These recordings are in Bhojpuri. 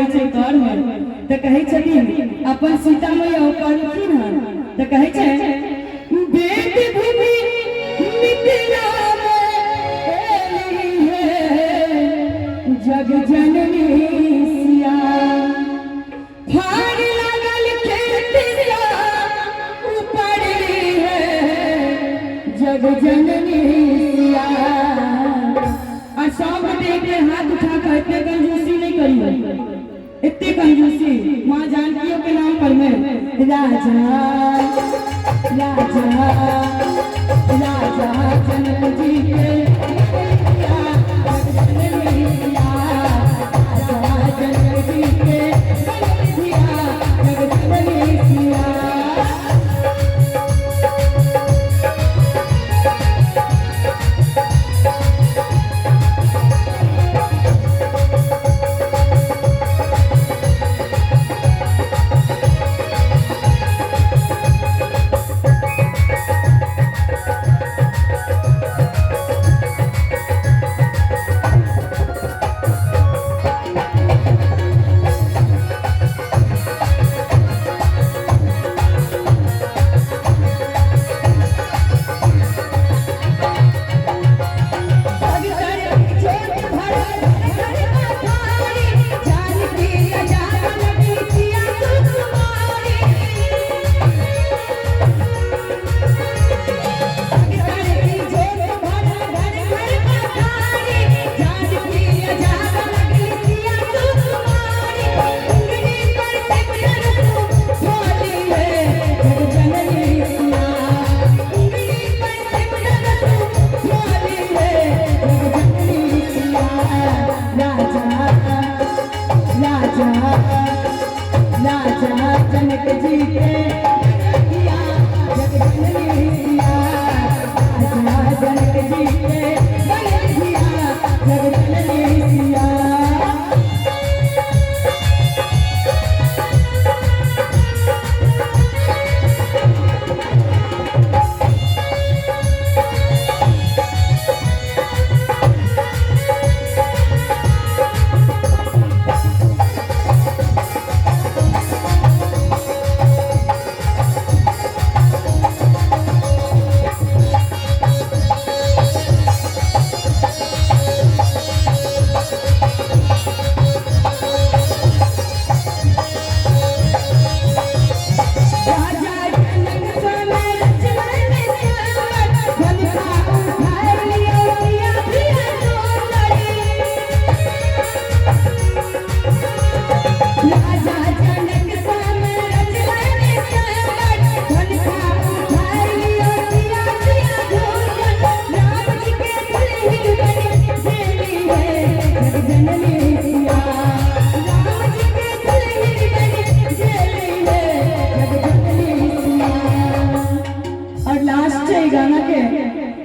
तो कहे छथिन अपन सीता मैया कहलखिन हन तो कहे छै बेटी भूमि मिथिला में एली है जग जननी सिया फाड़ लागल खेतिया उपड़ी है जग जननी सिया और सब देख के हाथ उठा कर इतने कंजूसी नहीं करी इतने कंजूसी माँ जानकियों के नाम पर मैं राजा राजा राजा जनक जी के राजा जनक जी के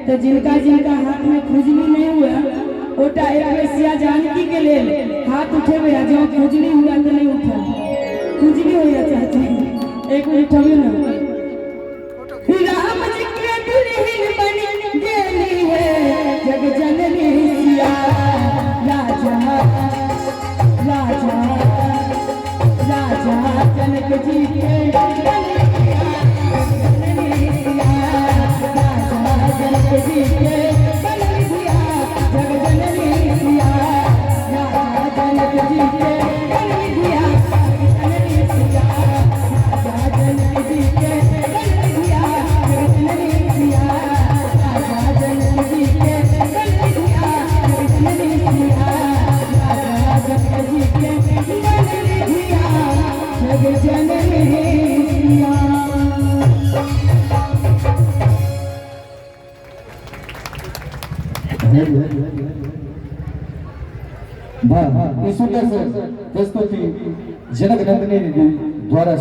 तो जिनका जिनका हाथ में खुजली नहीं हुआ ओटा एक वैसिया जानकी के लिए हाथ उठे हुए जो खुजली हुआ तो नहीं उठा। कुछ भी हो या चाहते एक मिनट ठहरो ना। राम जी के दुल्हन बन गेली है जग जननी सिया राजा राजा राजा जनक जी के जननी सिया राजा जनक जी के जननी सिया जग जननी सिया राजा जनक जी के जननी सिया जननी सिया राजा जनक जी के जननी सिया जननी सिया राजा जनक जी के जननी सिया जननी सिया राजा जनक जी के जननी सिया जग जननी सिया। वाह, इस सुंदर से प्रस्तुति जनक नंदिनी द्वारा